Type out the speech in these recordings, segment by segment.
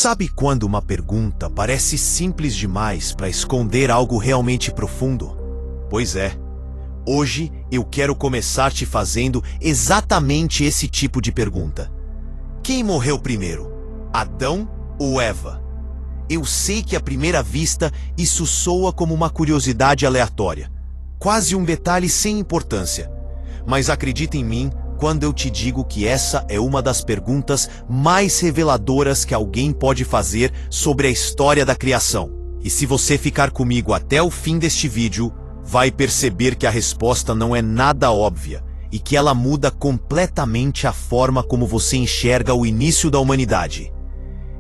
Sabe quando uma pergunta parece simples demais para esconder algo realmente profundo? Pois é. Hoje eu quero começar te fazendo exatamente esse tipo de pergunta. Quem morreu primeiro? Adão ou Eva? Eu sei que à primeira vista isso soa como uma curiosidade aleatória, quase um detalhe sem importância. Mas acredita em mim quando eu te digo que essa é uma das perguntas mais reveladoras que alguém pode fazer sobre a história da criação. E se você ficar comigo até o fim deste vídeo, vai perceber que a resposta não é nada óbvia e que ela muda completamente a forma como você enxerga o início da humanidade.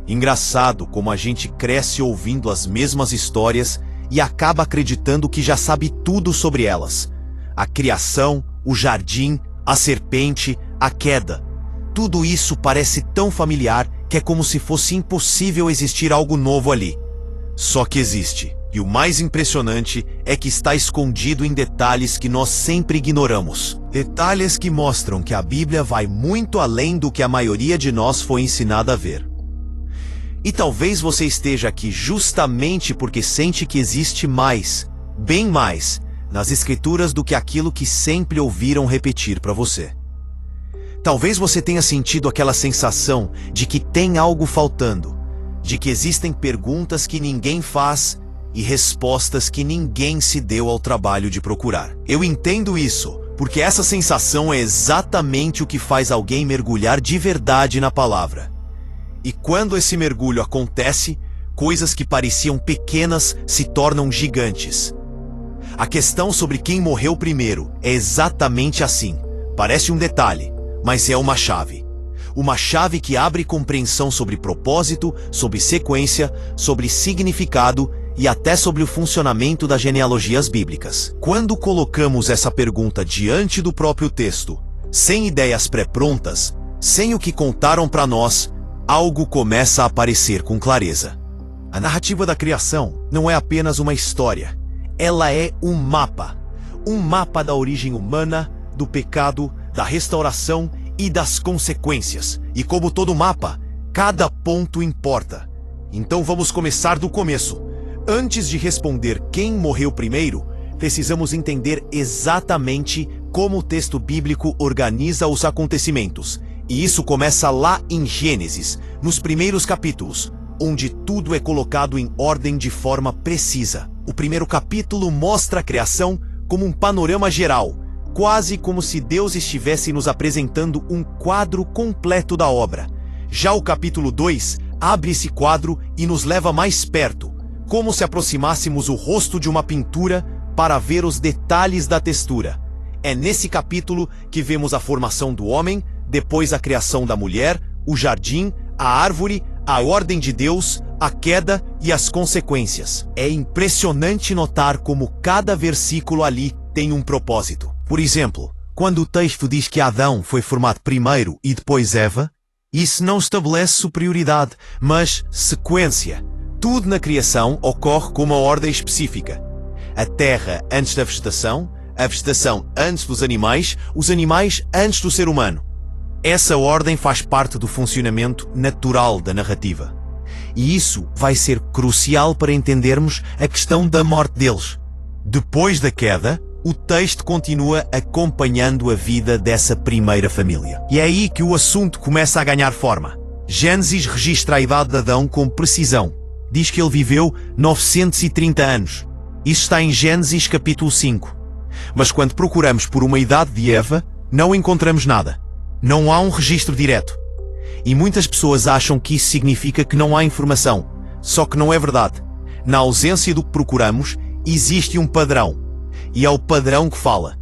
Engraçado como a gente cresce ouvindo as mesmas histórias e acaba acreditando que já sabe tudo sobre elas. A criação, o jardim, a serpente, a queda. Tudo isso parece tão familiar que é como se fosse impossível existir algo novo ali. Só que existe. E o mais impressionante é que está escondido em detalhes que nós sempre ignoramos. Detalhes que mostram que a Bíblia vai muito além do que a maioria de nós foi ensinada a ver. E talvez você esteja aqui justamente porque sente que existe mais, bem mais, nas Escrituras do que aquilo que sempre ouviram repetir para você. Talvez você tenha sentido aquela sensação de que tem algo faltando, de que existem perguntas que ninguém faz e respostas que ninguém se deu ao trabalho de procurar. Eu entendo isso, porque essa sensação é exatamente o que faz alguém mergulhar de verdade na palavra. E quando esse mergulho acontece, coisas que pareciam pequenas se tornam gigantes. A questão sobre quem morreu primeiro é exatamente assim. Parece um detalhe, mas é uma chave. Uma chave que abre compreensão sobre propósito, sobre sequência, sobre significado e até sobre o funcionamento das genealogias bíblicas. Quando colocamos essa pergunta diante do próprio texto, sem ideias pré-prontas, sem o que contaram para nós, algo começa a aparecer com clareza. A narrativa da criação não é apenas uma história. Ela é um mapa da origem humana, do pecado, da restauração e das consequências. E como todo mapa, cada ponto importa. Então vamos começar do começo. Antes de responder quem morreu primeiro, precisamos entender exatamente como o texto bíblico organiza os acontecimentos. E isso começa lá em Gênesis, nos primeiros capítulos, onde tudo é colocado em ordem de forma precisa. O primeiro capítulo mostra a criação como um panorama geral, quase como se Deus estivesse nos apresentando um quadro completo da obra. Já o capítulo 2 abre esse quadro e nos leva mais perto, como se aproximássemos o rosto de uma pintura para ver os detalhes da textura. É nesse capítulo que vemos a formação do homem, depois a criação da mulher, o jardim, a árvore, a ordem de Deus, a queda e as consequências. É impressionante notar como cada versículo ali tem um propósito. Por exemplo, quando o texto diz que Adão foi formado primeiro e depois Eva, isso não estabelece superioridade, mas sequência. Tudo na criação ocorre com uma ordem específica. A terra antes da vegetação, a vegetação antes dos animais, os animais antes do ser humano. Essa ordem faz parte do funcionamento natural da narrativa. E isso vai ser crucial para entendermos a questão da morte deles. Depois da queda, o texto continua acompanhando a vida dessa primeira família. E é aí que o assunto começa a ganhar forma. Gênesis registra a idade de Adão com precisão. Diz que ele viveu 930 anos. Isso está em Gênesis capítulo 5. Mas quando procuramos por uma idade de Eva, não encontramos nada. Não há um registro direto. E muitas pessoas acham que isso significa que não há informação. Só que não é verdade. Na ausência do que procuramos, existe um padrão. E é o padrão que fala.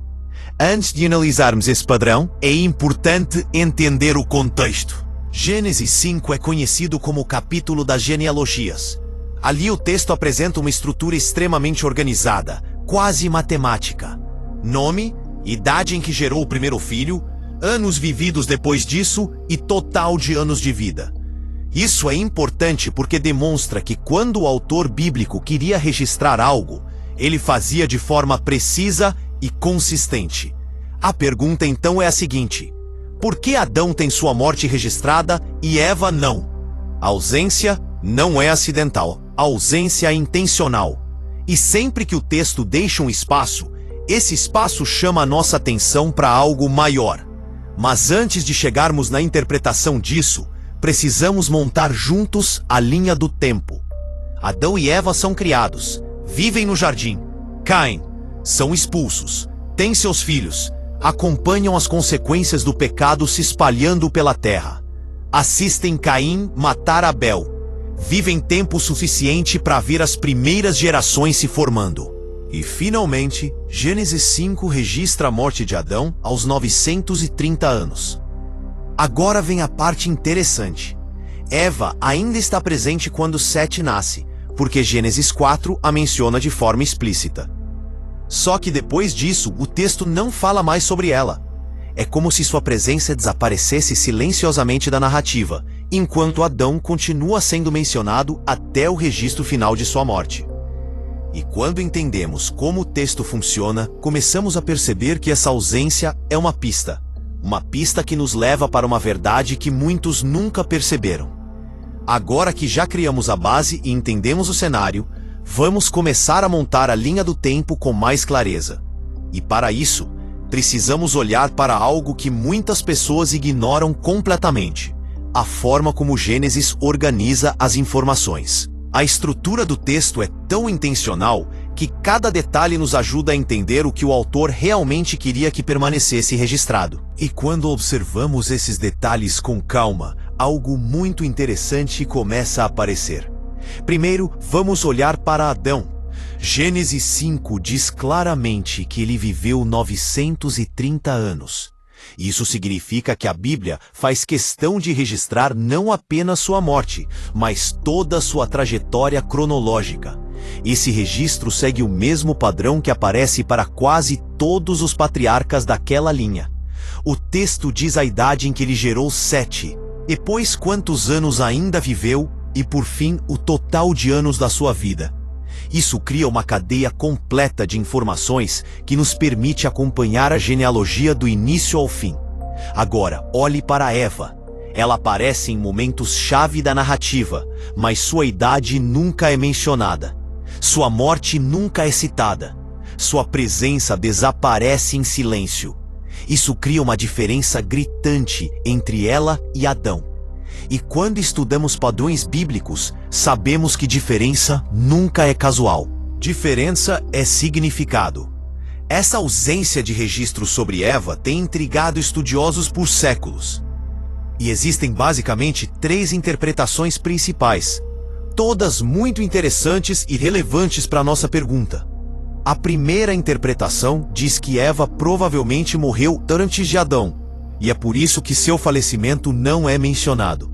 Antes de analisarmos esse padrão, é importante entender o contexto. Gênesis 5 é conhecido como o capítulo das genealogias. Ali o texto apresenta uma estrutura extremamente organizada, quase matemática. Nome, idade em que gerou o primeiro filho, anos vividos depois disso e total de anos de vida. Isso é importante porque demonstra que quando o autor bíblico queria registrar algo, ele fazia de forma precisa e consistente. A pergunta então é a seguinte: por que Adão tem sua morte registrada e Eva não? Ausência Não é acidental, a ausência é intencional. E sempre que o texto deixa um espaço, esse espaço chama a nossa atenção para algo maior. Mas antes de chegarmos na interpretação disso, precisamos montar juntos a linha do tempo. Adão e Eva são criados, vivem no jardim, caem, são expulsos, têm seus filhos, acompanham as consequências do pecado se espalhando pela terra. Assistem Caim matar Abel. Vivem tempo suficiente para ver as primeiras gerações se formando. E finalmente, Gênesis 5 registra a morte de Adão aos 930 anos. Agora vem a parte interessante. Eva ainda está presente quando Sete nasce, porque Gênesis 4 a menciona de forma explícita. Só que depois disso, o texto não fala mais sobre ela. É como se sua presença desaparecesse silenciosamente da narrativa, enquanto Adão continua sendo mencionado até o registro final de sua morte. E quando entendemos como o texto funciona, começamos a perceber que essa ausência é uma pista que nos leva para uma verdade que muitos nunca perceberam. Agora que já criamos a base e entendemos o cenário, vamos começar a montar a linha do tempo com mais clareza. E para isso, precisamos olhar para algo que muitas pessoas ignoram completamente: a forma como Gênesis organiza as informações. A estrutura do texto é tão intencional que cada detalhe nos ajuda a entender o que o autor realmente queria que permanecesse registrado. E quando observamos esses detalhes com calma, algo muito interessante começa a aparecer. Primeiro, vamos olhar para Adão. Gênesis 5 diz claramente que ele viveu 930 anos. Isso significa que a Bíblia faz questão de registrar não apenas sua morte, mas toda a sua trajetória cronológica. Esse registro segue o mesmo padrão que aparece para quase todos os patriarcas daquela linha. O texto diz a idade em que ele gerou Sete, depois quantos anos ainda viveu e, por fim, o total de anos da sua vida. Isso cria uma cadeia completa de informações que nos permite acompanhar a genealogia do início ao fim. Agora, olhe para Eva. Ela aparece em momentos-chave da narrativa, mas sua idade nunca é mencionada. Sua morte nunca é citada. Sua presença desaparece em silêncio. Isso cria uma diferença gritante entre ela e Adão. E quando estudamos padrões bíblicos, sabemos que diferença nunca é casual. Diferença é significado. Essa ausência de registro sobre Eva tem intrigado estudiosos por séculos. E existem basicamente 3 interpretações principais, todas muito interessantes e relevantes para a nossa pergunta. A primeira interpretação diz que Eva provavelmente morreu antes de Adão, e é por isso que seu falecimento não é mencionado.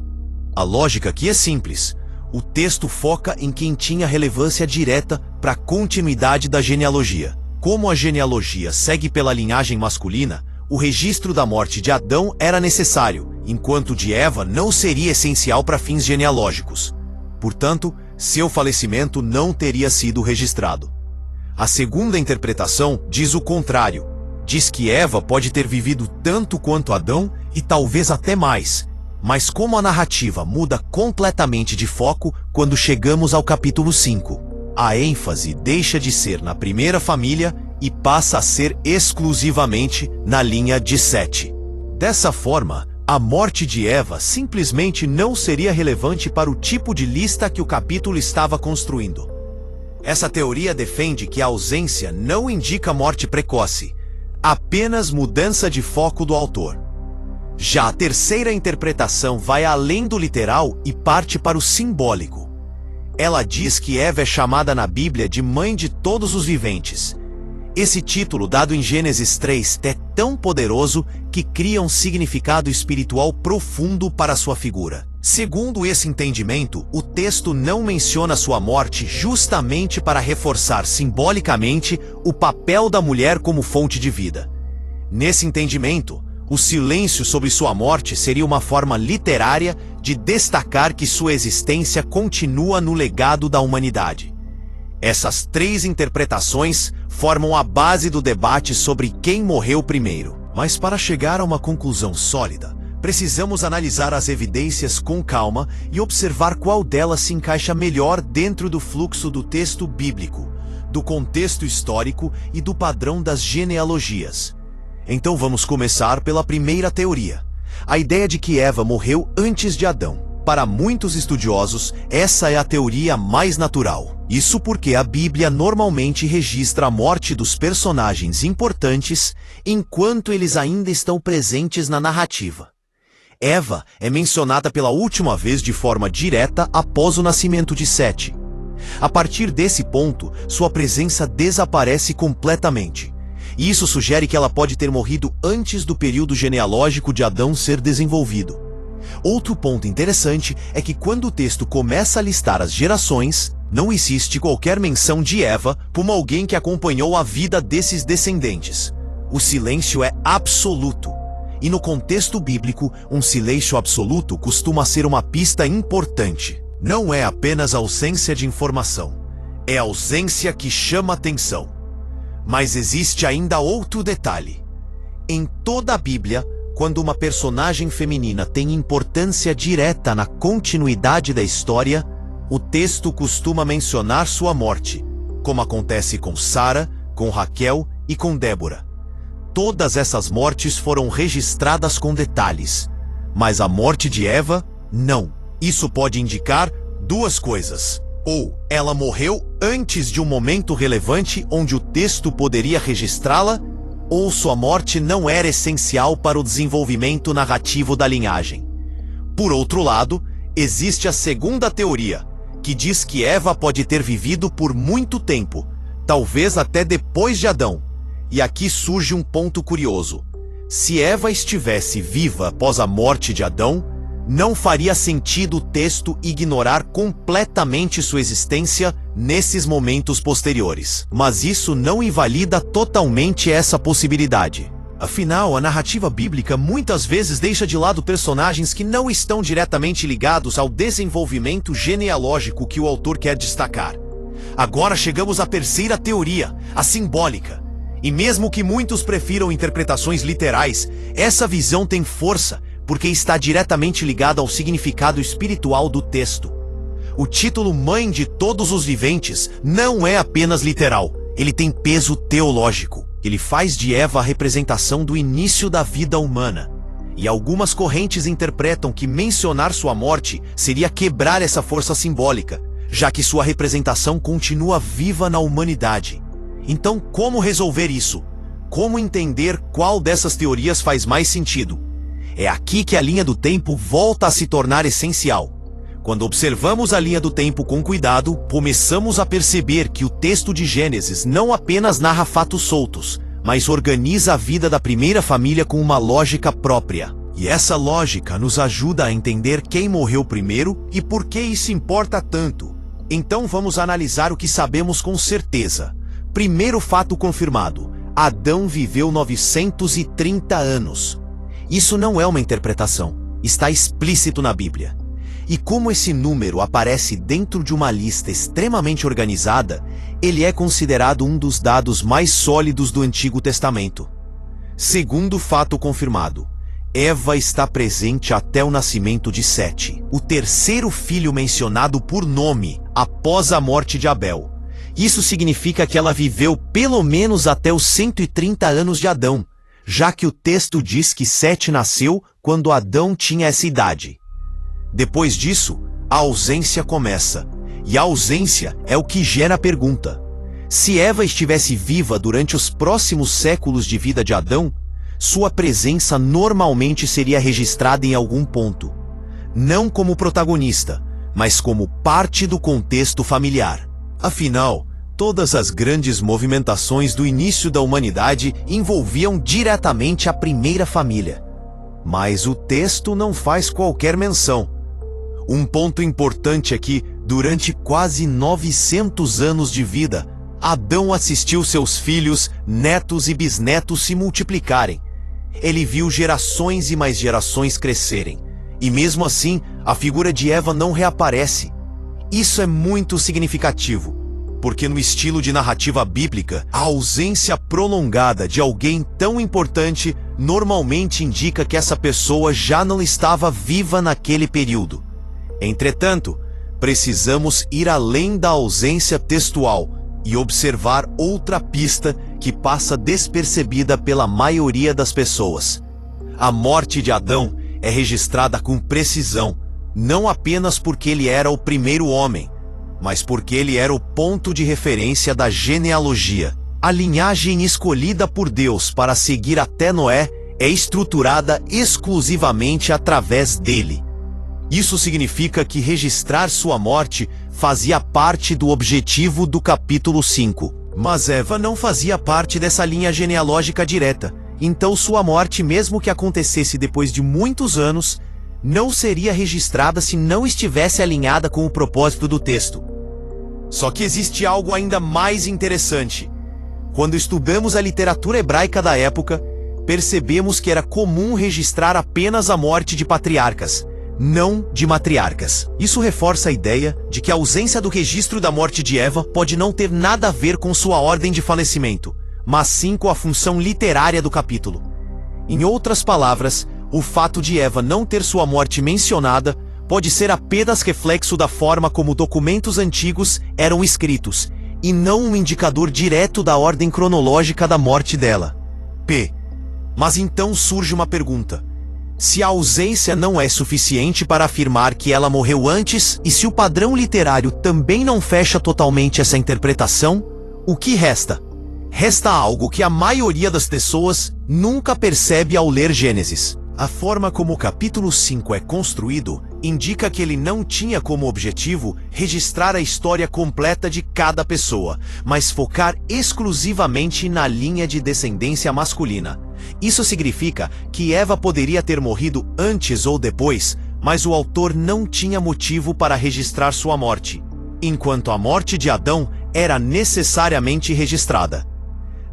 A lógica aqui é simples. O texto foca em quem tinha relevância direta para a continuidade da genealogia. Como a genealogia segue pela linhagem masculina, o registro da morte de Adão era necessário, enquanto o de Eva não seria essencial para fins genealógicos. Portanto, seu falecimento não teria sido registrado. A segunda interpretação diz o contrário. Diz que Eva pode ter vivido tanto quanto Adão e talvez até mais. Mas como a narrativa muda completamente de foco quando chegamos ao capítulo 5, a ênfase deixa de ser na primeira família e passa a ser exclusivamente na linha de Sete. Dessa forma, a morte de Eva simplesmente não seria relevante para o tipo de lista que o capítulo estava construindo. Essa teoria defende que a ausência não indica morte precoce, apenas mudança de foco do autor. Já a terceira interpretação vai além do literal e parte para o simbólico. Ela diz que Eva é chamada na Bíblia de mãe de todos os viventes. Esse título, dado em Gênesis 3, é tão poderoso que cria um significado espiritual profundo para sua figura. Segundo esse entendimento, o texto não menciona sua morte justamente para reforçar simbolicamente o papel da mulher como fonte de vida. Nesse entendimento, o silêncio sobre sua morte seria uma forma literária de destacar que sua existência continua no legado da humanidade. Essas 3 interpretações formam a base do debate sobre quem morreu primeiro. Mas para chegar a uma conclusão sólida, precisamos analisar as evidências com calma e observar qual delas se encaixa melhor dentro do fluxo do texto bíblico, do contexto histórico e do padrão das genealogias. Então vamos começar pela primeira teoria, a ideia de que Eva morreu antes de Adão. Para muitos estudiosos, essa é a teoria mais natural. Isso porque a Bíblia normalmente registra a morte dos personagens importantes enquanto eles ainda estão presentes na narrativa. Eva é mencionada pela última vez de forma direta após o nascimento de Sete. A partir desse ponto, sua presença desaparece completamente. E isso sugere que ela pode ter morrido antes do período genealógico de Adão ser desenvolvido. Outro ponto interessante é que quando o texto começa a listar as gerações, não existe qualquer menção de Eva como alguém que acompanhou a vida desses descendentes. O silêncio é absoluto. E no contexto bíblico, um silêncio absoluto costuma ser uma pista importante. Não é apenas ausência de informação, é ausência que chama atenção. Mas existe ainda outro detalhe. Em toda a Bíblia, quando uma personagem feminina tem importância direta na continuidade da história, o texto costuma mencionar sua morte, como acontece com Sara, com Raquel e com Débora. Todas essas mortes foram registradas com detalhes, mas a morte de Eva, não. Isso pode indicar duas coisas. Ou ela morreu antes de um momento relevante onde o texto poderia registrá-la, ou sua morte não era essencial para o desenvolvimento narrativo da linhagem. Por outro lado, existe a segunda teoria, que diz que Eva pode ter vivido por muito tempo, talvez até depois de Adão. E aqui surge um ponto curioso. Se Eva estivesse viva após a morte de Adão, não faria sentido o texto ignorar completamente sua existência nesses momentos posteriores. Mas isso não invalida totalmente essa possibilidade. Afinal, a narrativa bíblica muitas vezes deixa de lado personagens que não estão diretamente ligados ao desenvolvimento genealógico que o autor quer destacar. Agora chegamos à terceira teoria, a simbólica. E mesmo que muitos prefiram interpretações literais, essa visão tem força porque está diretamente ligada ao significado espiritual do texto. O título Mãe de Todos os Viventes não é apenas literal, ele tem peso teológico. Ele faz de Eva a representação do início da vida humana. E algumas correntes interpretam que mencionar sua morte seria quebrar essa força simbólica, já que sua representação continua viva na humanidade. Então, como resolver isso? Como entender qual dessas teorias faz mais sentido? É aqui que a linha do tempo volta a se tornar essencial. Quando observamos a linha do tempo com cuidado, começamos a perceber que o texto de Gênesis não apenas narra fatos soltos, mas organiza a vida da primeira família com uma lógica própria. E essa lógica nos ajuda a entender quem morreu primeiro e por que isso importa tanto. Então vamos analisar o que sabemos com certeza. Primeiro fato confirmado: Adão viveu 930 anos. Isso não é uma interpretação, está explícito na Bíblia. E como esse número aparece dentro de uma lista extremamente organizada, ele é considerado um dos dados mais sólidos do Antigo Testamento. Segundo fato confirmado: Eva está presente até o nascimento de Sete, o terceiro filho mencionado por nome após a morte de Abel. Isso significa que ela viveu pelo menos até os 130 anos de Adão, já que o texto diz que Sete nasceu quando Adão tinha essa idade. Depois disso, a ausência começa, e a ausência é o que gera a pergunta. Se Eva estivesse viva durante os próximos séculos de vida de Adão, sua presença normalmente seria registrada em algum ponto, não como protagonista, mas como parte do contexto familiar. Afinal, todas as grandes movimentações do início da humanidade envolviam diretamente a primeira família. Mas o texto não faz qualquer menção. Um ponto importante é que, durante quase 900 anos de vida, Adão assistiu seus filhos, netos e bisnetos se multiplicarem. Ele viu gerações e mais gerações crescerem. E mesmo assim, a figura de Eva não reaparece. Isso é muito significativo, porque no estilo de narrativa bíblica, a ausência prolongada de alguém tão importante normalmente indica que essa pessoa já não estava viva naquele período. Entretanto, precisamos ir além da ausência textual e observar outra pista que passa despercebida pela maioria das pessoas. A morte de Adão é registrada com precisão, não apenas porque ele era o primeiro homem, mas porque ele era o ponto de referência da genealogia. A linhagem escolhida por Deus para seguir até Noé é estruturada exclusivamente através dele. Isso significa que registrar sua morte fazia parte do objetivo do capítulo 5. Mas Eva não fazia parte dessa linha genealógica direta, então sua morte, mesmo que acontecesse depois de muitos anos, não seria registrada se não estivesse alinhada com o propósito do texto. Só que existe algo ainda mais interessante. Quando estudamos a literatura hebraica da época, percebemos que era comum registrar apenas a morte de patriarcas, não de matriarcas. Isso reforça a ideia de que a ausência do registro da morte de Eva pode não ter nada a ver com sua ordem de falecimento, mas sim com a função literária do capítulo. Em outras palavras, o fato de Eva não ter sua morte mencionada pode ser apenas reflexo da forma como documentos antigos eram escritos, e não um indicador direto da ordem cronológica da morte dela. Mas então surge uma pergunta. Se a ausência não é suficiente para afirmar que ela morreu antes, e se o padrão literário também não fecha totalmente essa interpretação, o que resta? Resta algo que a maioria das pessoas nunca percebe ao ler Gênesis. A forma como o capítulo 5 é construído indica que ele não tinha como objetivo registrar a história completa de cada pessoa, mas focar exclusivamente na linha de descendência masculina. Isso significa que Eva poderia ter morrido antes ou depois, mas o autor não tinha motivo para registrar sua morte, enquanto a morte de Adão era necessariamente registrada.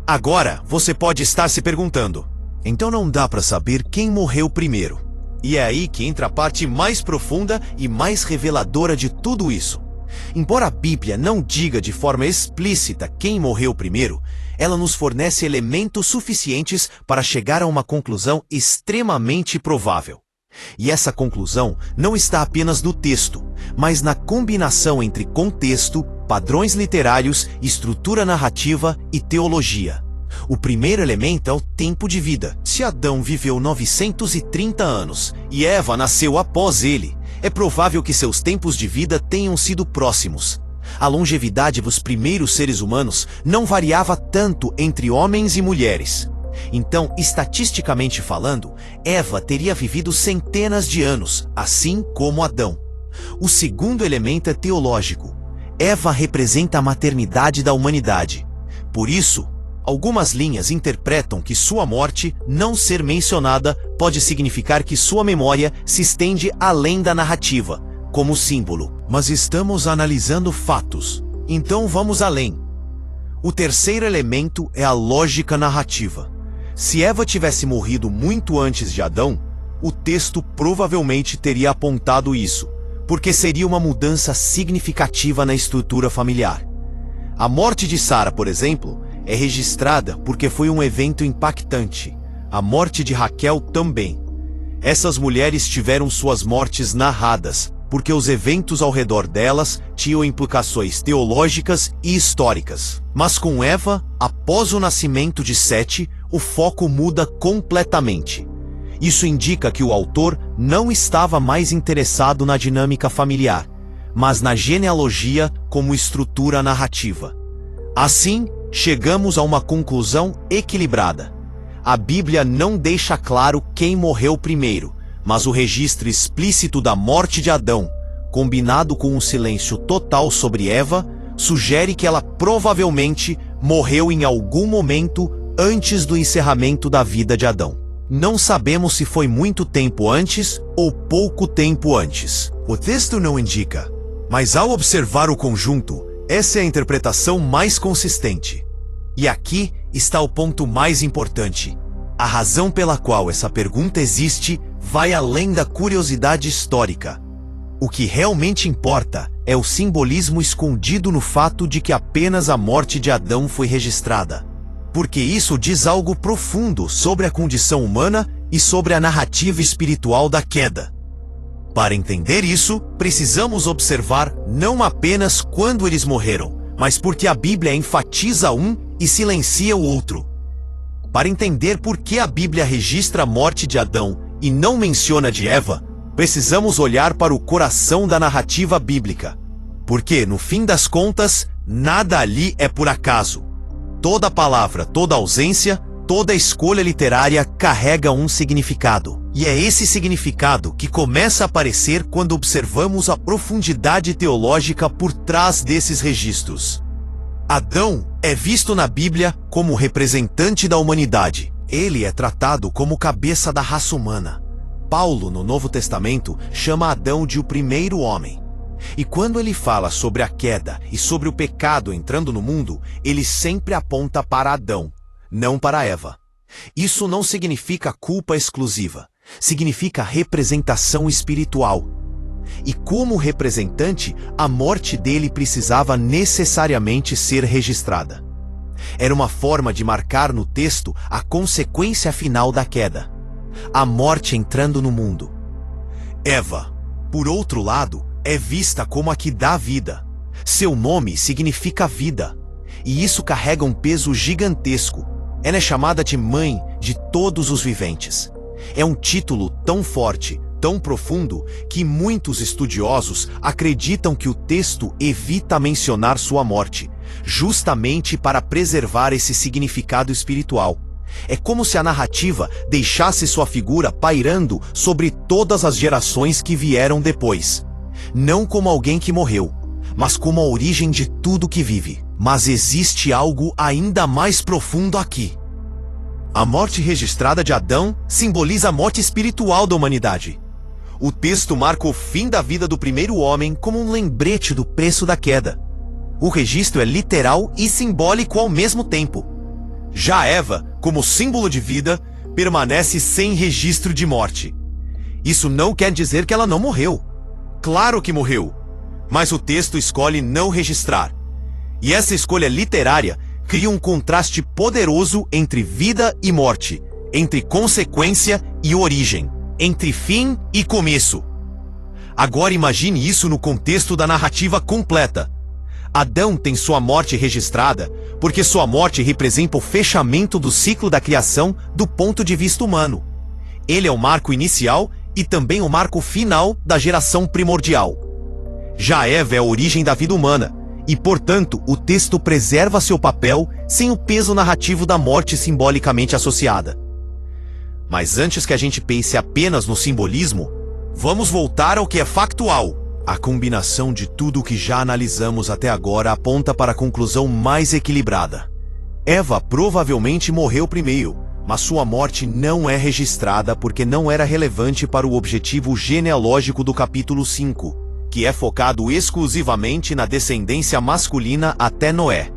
Agora, você pode estar se perguntando, então não dá para saber quem morreu primeiro. E é aí que entra a parte mais profunda e mais reveladora de tudo isso. Embora a Bíblia não diga de forma explícita quem morreu primeiro, ela nos fornece elementos suficientes para chegar a uma conclusão extremamente provável. E essa conclusão não está apenas no texto, mas na combinação entre contexto, padrões literários, estrutura narrativa e teologia. O primeiro elemento é o tempo de vida. Se Adão viveu 930 anos e Eva nasceu após ele, é provável que seus tempos de vida tenham sido próximos. A longevidade dos primeiros seres humanos não variava tanto entre homens e mulheres. Então, estatisticamente falando, Eva teria vivido centenas de anos, assim como Adão. O segundo elemento é teológico. Eva representa a maternidade da humanidade. Por isso, algumas linhas interpretam que sua morte não ser mencionada pode significar que sua memória se estende além da narrativa, como símbolo. Mas estamos analisando fatos, então vamos além. O terceiro elemento é a lógica narrativa. Se Eva tivesse morrido muito antes de Adão, o texto provavelmente teria apontado isso, porque seria uma mudança significativa na estrutura familiar. A morte de Sara, por exemplo, é registrada porque foi um evento impactante. A morte de Raquel também. Essas mulheres tiveram suas mortes narradas, porque os eventos ao redor delas tinham implicações teológicas e históricas. Mas com Eva, após o nascimento de Sete, o foco muda completamente. Isso indica que o autor não estava mais interessado na dinâmica familiar, mas na genealogia como estrutura narrativa. Assim, chegamos a uma conclusão equilibrada. A Bíblia não deixa claro quem morreu primeiro, mas o registro explícito da morte de Adão, combinado com um silêncio total sobre Eva, sugere que ela provavelmente morreu em algum momento antes do encerramento da vida de Adão. Não sabemos se foi muito tempo antes ou pouco tempo antes. O texto não indica, mas ao observar o conjunto, essa é a interpretação mais consistente. E aqui está o ponto mais importante. A razão pela qual essa pergunta existe vai além da curiosidade histórica. O que realmente importa é o simbolismo escondido no fato de que apenas a morte de Adão foi registrada. porque isso diz algo profundo sobre a condição humana e sobre a narrativa espiritual da queda. Para entender isso, precisamos observar não apenas quando eles morreram, mas porque a Bíblia enfatiza um e silencia o outro. Para entender por que a Bíblia registra a morte de Adão e não menciona de Eva, precisamos olhar para o coração da narrativa bíblica. Porque, no fim das contas, nada ali é por acaso. Toda palavra, toda ausência, toda escolha literária carrega um significado. E é esse significado que começa a aparecer quando observamos a profundidade teológica por trás desses registros. Adão é visto na Bíblia como representante da humanidade. Ele é tratado como cabeça da raça humana. Paulo, no Novo Testamento, chama Adão de o primeiro homem. E quando ele fala sobre a queda e sobre o pecado entrando no mundo, ele sempre aponta para Adão, não para Eva. Isso não significa culpa exclusiva, significa representação espiritual. E como representante, a morte dele precisava necessariamente ser registrada. Era uma forma de marcar no texto a consequência final da queda, a morte entrando no mundo. Eva, por outro lado, é vista como a que dá vida. Seu nome significa vida, e isso carrega um peso gigantesco. Ela é chamada de mãe de todos os viventes. É um título tão forte, tão profundo, que muitos estudiosos acreditam que o texto evita mencionar sua morte, justamente para preservar esse significado espiritual. É como se a narrativa deixasse sua figura pairando sobre todas as gerações que vieram depois. Não como alguém que morreu, mas como a origem de tudo que vive. Mas existe algo ainda mais profundo aqui. A morte registrada de Adão simboliza a morte espiritual da humanidade. O texto marca o fim da vida do primeiro homem como um lembrete do preço da queda. O registro é literal e simbólico ao mesmo tempo. Já Eva, como símbolo de vida, permanece sem registro de morte. Isso não quer dizer que ela não morreu. Claro que morreu, mas o texto escolhe não registrar. E essa escolha literária cria um contraste poderoso entre vida e morte, entre consequência e origem, entre fim e começo. Agora imagine isso no contexto da narrativa completa. Adão tem sua morte registrada porque sua morte representa o fechamento do ciclo da criação do ponto de vista humano. Ele é o marco inicial e também o marco final da geração primordial. Já Eva é a origem da vida humana, e portanto o texto preserva seu papel sem o peso narrativo da morte simbolicamente associada. Mas antes que a gente pense apenas no simbolismo, vamos voltar ao que é factual. A combinação de tudo o que já analisamos até agora aponta para a conclusão mais equilibrada. Eva provavelmente morreu primeiro, mas sua morte não é registrada porque não era relevante para o objetivo genealógico do capítulo 5, que é focado exclusivamente na descendência masculina até Noé.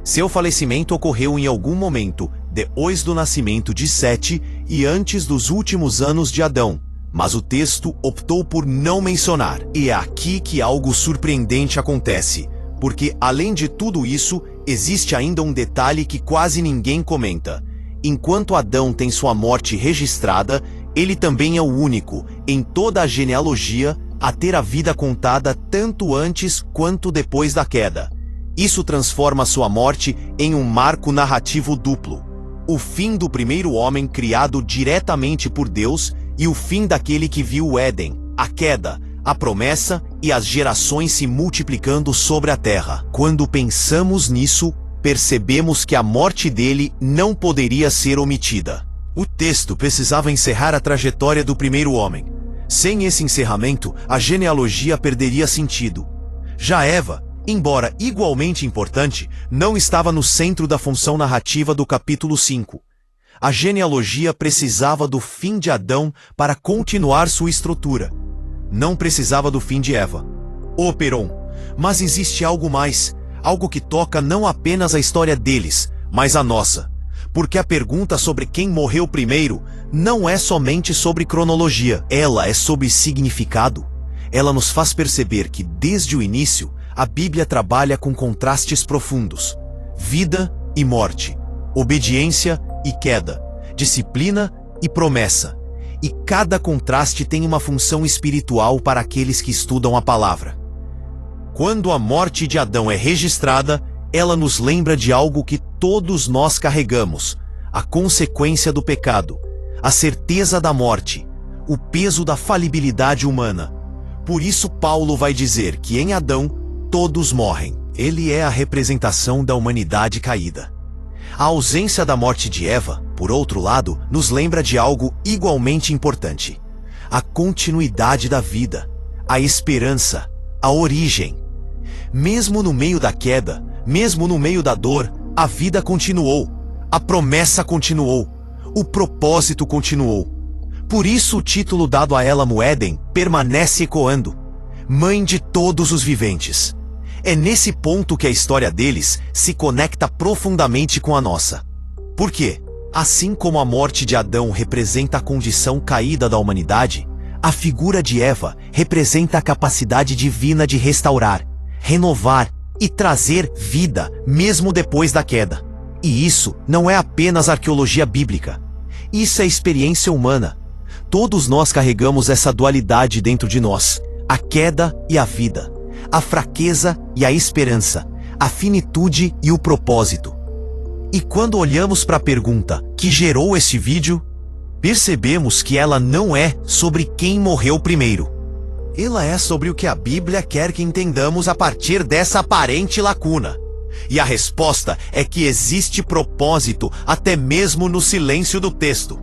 Seu falecimento ocorreu em algum momento depois do nascimento de Sete e antes dos últimos anos de Adão, mas o texto optou por não mencionar. E é aqui que algo surpreendente acontece, porque além de tudo isso, existe ainda um detalhe que quase ninguém comenta. Enquanto Adão tem sua morte registrada, ele também é o único, em toda a genealogia, a ter a vida contada tanto antes quanto depois da queda. Isso transforma sua morte em um marco narrativo duplo. O fim do primeiro homem criado diretamente por Deus e o fim daquele que viu o Éden, a queda, a promessa e as gerações se multiplicando sobre a terra. Quando pensamos nisso, percebemos que a morte dele não poderia ser omitida. O texto precisava encerrar a trajetória do primeiro homem. Sem esse encerramento, a genealogia perderia sentido. Já Eva, embora igualmente importante, não estava no centro da função narrativa do capítulo 5. A genealogia precisava do fim de Adão para continuar sua estrutura. Não precisava do fim de Eva. Operon. Mas existe algo mais. Algo que toca não apenas a história deles, mas a nossa. Porque a pergunta sobre quem morreu primeiro não é somente sobre cronologia, ela é sobre significado. Ela nos faz perceber que, desde o início, a Bíblia trabalha com contrastes profundos. Vida e morte. obediência e queda, disciplina e promessa. E cada contraste tem uma função espiritual para aqueles que estudam a palavra. Quando a morte de Adão é registrada, ela nos lembra de algo que todos nós carregamos: a consequência do pecado, a certeza da morte, o peso da falibilidade humana. Por isso Paulo vai dizer que em Adão todos morrem. Ele é a representação da humanidade caída. A ausência da morte de Eva, por outro lado, nos lembra de algo igualmente importante: a continuidade da vida, a esperança, a origem. Mesmo no meio da queda, mesmo no meio da dor, a vida continuou, a promessa continuou, o propósito continuou. Por isso o título dado a ela no Éden permanece ecoando: Mãe de todos os viventes. É nesse ponto que a história deles se conecta profundamente com a nossa. Por quê? Assim como a morte de Adão representa a condição caída da humanidade, a figura de Eva representa a capacidade divina de restaurar, renovar e trazer vida mesmo depois da queda. E isso não é apenas arqueologia bíblica. Isso é experiência humana. Todos nós carregamos essa dualidade dentro de nós: a queda e a vida, a fraqueza e a esperança, a finitude e o propósito. E quando olhamos para a pergunta que gerou esse vídeo, percebemos que ela não é sobre quem morreu primeiro. Ela é sobre o que a Bíblia quer que entendamos a partir dessa aparente lacuna. E a resposta é que existe propósito até mesmo no silêncio do texto.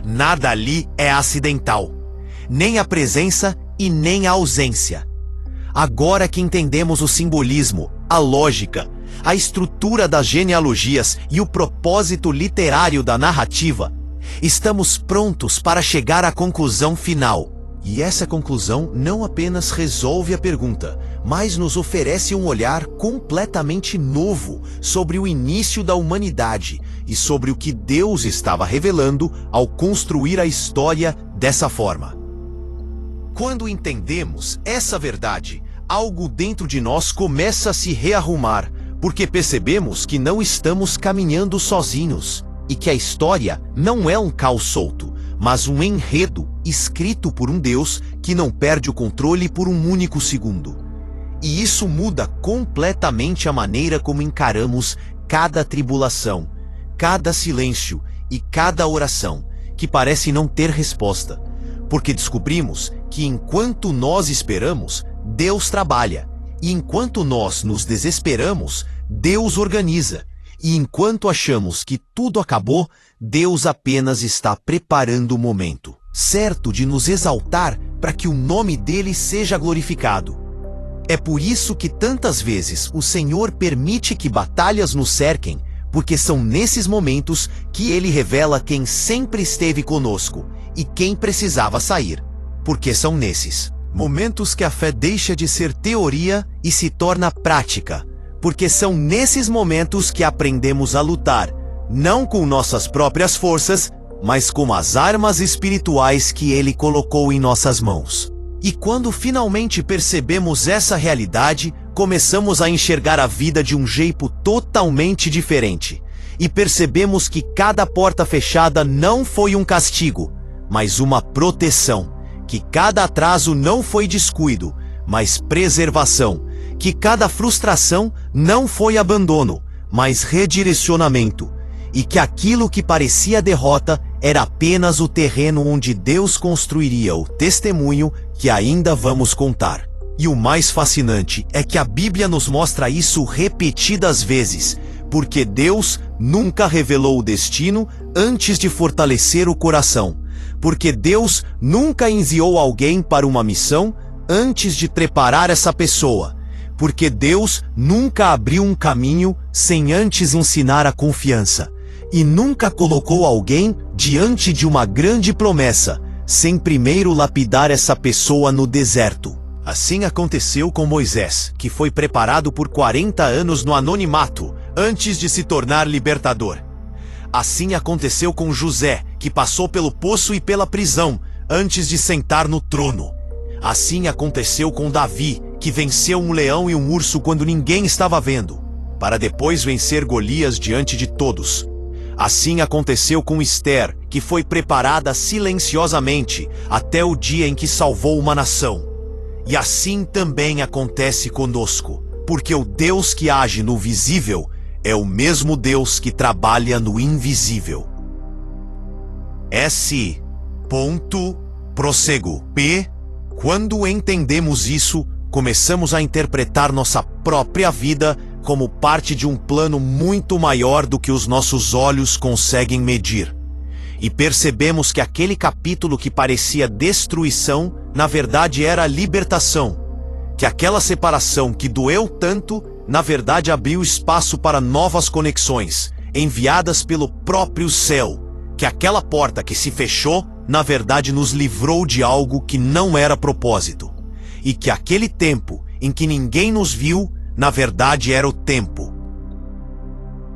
Nada ali é acidental, nem a presença e nem a ausência. Agora que entendemos o simbolismo, a lógica, a estrutura das genealogias e o propósito literário da narrativa, estamos prontos para chegar à conclusão final. E essa conclusão não apenas resolve a pergunta, mas nos oferece um olhar completamente novo sobre o início da humanidade e sobre o que Deus estava revelando ao construir a história dessa forma. Quando entendemos essa verdade, algo dentro de nós começa a se rearrumar, porque percebemos que não estamos caminhando sozinhos e que a história não é um caos solto, mas um enredo escrito por um Deus que não perde o controle por um único segundo. E isso muda completamente a maneira como encaramos cada tribulação, cada silêncio e cada oração que parece não ter resposta, porque descobrimos que enquanto nós esperamos, Deus trabalha, e enquanto nós nos desesperamos, Deus organiza, e enquanto achamos que tudo acabou, Deus apenas está preparando o momento certo de nos exaltar para que o nome dele seja glorificado. É por isso que tantas vezes o Senhor permite que batalhas nos cerquem, porque são nesses momentos que ele revela quem sempre esteve conosco e quem precisava sair. Porque são nesses momentos que a fé deixa de ser teoria e se torna prática. Porque são nesses momentos que aprendemos a lutar, não com nossas próprias forças, mas com as armas espirituais que ele colocou em nossas mãos. E quando finalmente percebemos essa realidade, começamos a enxergar a vida de um jeito totalmente diferente. E percebemos que cada porta fechada não foi um castigo, mas uma proteção. Que cada atraso não foi descuido, mas preservação. Que cada frustração não foi abandono, mas redirecionamento. E que aquilo que parecia derrota era apenas o terreno onde Deus construiria o testemunho que ainda vamos contar. E o mais fascinante é que a Bíblia nos mostra isso repetidas vezes, porque Deus nunca revelou o destino antes de fortalecer o coração. Porque Deus nunca enviou alguém para uma missão antes de preparar essa pessoa. Porque Deus nunca abriu um caminho sem antes ensinar a confiança. E nunca colocou alguém diante de uma grande promessa, sem primeiro lapidar essa pessoa no deserto. Assim aconteceu com Moisés, que foi preparado por 40 anos no anonimato, antes de se tornar libertador. Assim aconteceu com José, que passou pelo poço e pela prisão, antes de sentar no trono. Assim aconteceu com Davi, que venceu um leão e um urso quando ninguém estava vendo, para depois vencer Golias diante de todos. Assim aconteceu com Esther, que foi preparada silenciosamente até o dia em que salvou uma nação. E assim também acontece conosco, porque o Deus que age no visível é o mesmo Deus que trabalha no invisível. S. Prossego. P. Quando entendemos isso, começamos a interpretar nossa própria vida como parte de um plano muito maior do que os nossos olhos conseguem medir. E percebemos que aquele capítulo que parecia destruição, na verdade era libertação. Que aquela separação que doeu tanto, na verdade abriu espaço para novas conexões, enviadas pelo próprio céu. Que aquela porta que se fechou, na verdade nos livrou de algo que não era propósito. E que aquele tempo em que ninguém nos viu, na verdade era o tempo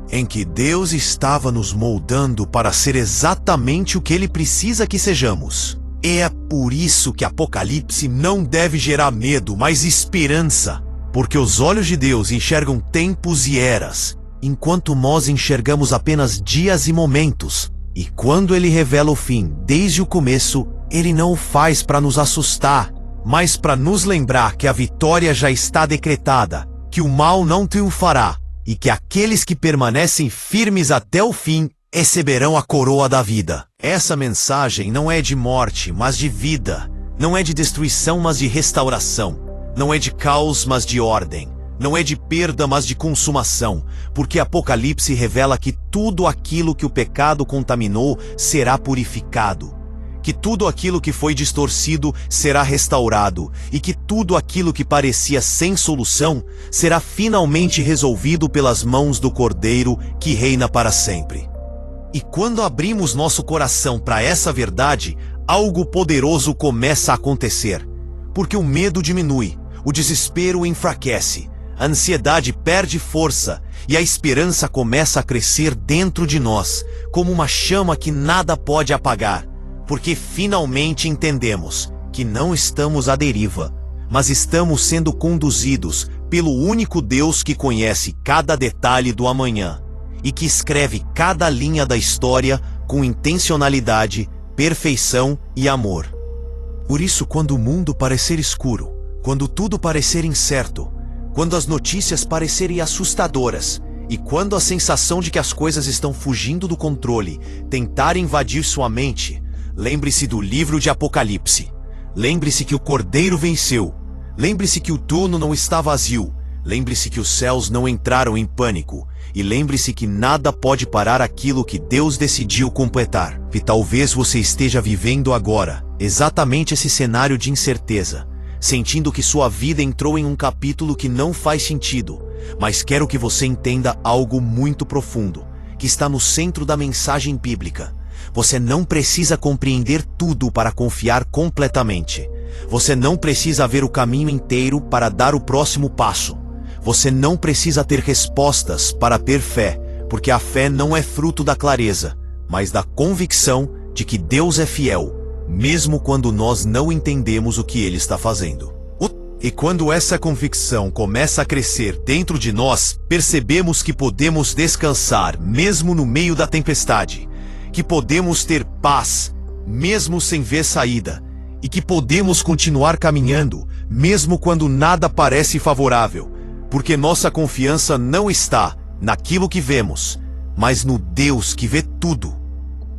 em que Deus estava nos moldando para ser exatamente o que Ele precisa que sejamos. E é por isso que Apocalipse não deve gerar medo, mas esperança. Porque os olhos de Deus enxergam tempos e eras, enquanto nós enxergamos apenas dias e momentos. E quando Ele revela o fim desde o começo, Ele não o faz para nos assustar, mas para nos lembrar que a vitória já está decretada, que o mal não triunfará, e que aqueles que permanecem firmes até o fim receberão a coroa da vida. Essa mensagem não é de morte, mas de vida. Não é de destruição, mas de restauração. Não é de caos, mas de ordem. Não é de perda, mas de consumação. Porque Apocalipse revela que tudo aquilo que o pecado contaminou será purificado. Que tudo aquilo que foi distorcido será restaurado, e que tudo aquilo que parecia sem solução será finalmente resolvido pelas mãos do Cordeiro que reina para sempre. E quando abrimos nosso coração para essa verdade, algo poderoso começa a acontecer. Porque o medo diminui, o desespero enfraquece, a ansiedade perde força e a esperança começa a crescer dentro de nós, como uma chama que nada pode apagar. Porque finalmente entendemos que não estamos à deriva, mas estamos sendo conduzidos pelo único Deus que conhece cada detalhe do amanhã e que escreve cada linha da história com intencionalidade, perfeição e amor. Por isso, quando o mundo parecer escuro, quando tudo parecer incerto, quando as notícias parecerem assustadoras e quando a sensação de que as coisas estão fugindo do controle tentar invadir sua mente, lembre-se do livro de Apocalipse. Lembre-se que o Cordeiro venceu. Lembre-se que o trono não está vazio. Lembre-se que os céus não entraram em pânico. E lembre-se que nada pode parar aquilo que Deus decidiu completar. E talvez você esteja vivendo agora exatamente esse cenário de incerteza, sentindo que sua vida entrou em um capítulo que não faz sentido. Mas quero que você entenda algo muito profundo, que está no centro da mensagem bíblica. Você não precisa compreender tudo para confiar completamente. Você não precisa ver o caminho inteiro para dar o próximo passo. Você não precisa ter respostas para ter fé, porque a fé não é fruto da clareza, mas da convicção de que Deus é fiel, mesmo quando nós não entendemos o que Ele está fazendo. E quando essa convicção começa a crescer dentro de nós, percebemos que podemos descansar mesmo no meio da tempestade, que podemos ter paz, mesmo sem ver saída, e que podemos continuar caminhando, mesmo quando nada parece favorável, porque nossa confiança não está naquilo que vemos, mas no Deus que vê tudo.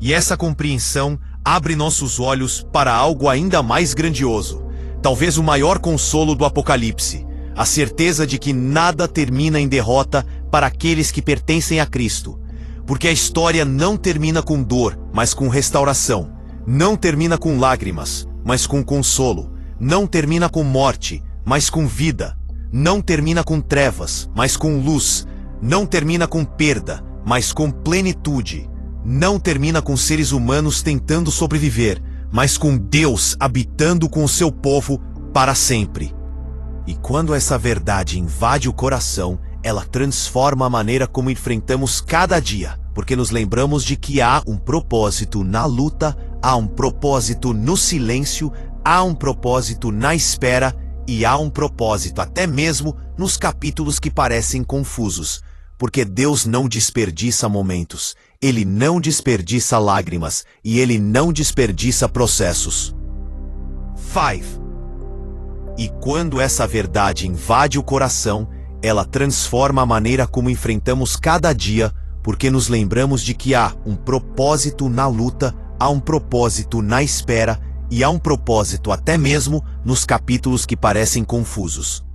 E essa compreensão abre nossos olhos para algo ainda mais grandioso, talvez o maior consolo do Apocalipse, a certeza de que nada termina em derrota para aqueles que pertencem a Cristo. Porque a história não termina com dor, mas com restauração. Não termina com lágrimas, mas com consolo. Não termina com morte, mas com vida. Não termina com trevas, mas com luz. Não termina com perda, mas com plenitude. Não termina com seres humanos tentando sobreviver, mas com Deus habitando com o seu povo para sempre. E quando essa verdade invade o coração, ela transforma a maneira como enfrentamos cada dia, porque nos lembramos de que há um propósito na luta, há um propósito no silêncio, há um propósito na espera e há um propósito até mesmo nos capítulos que parecem confusos, porque Deus não desperdiça momentos, Ele não desperdiça lágrimas e Ele não desperdiça processos. 5. E quando essa verdade invade o coração, ela transforma a maneira como enfrentamos cada dia, porque nos lembramos de que há um propósito na luta, há um propósito na espera e há um propósito até mesmo nos capítulos que parecem confusos.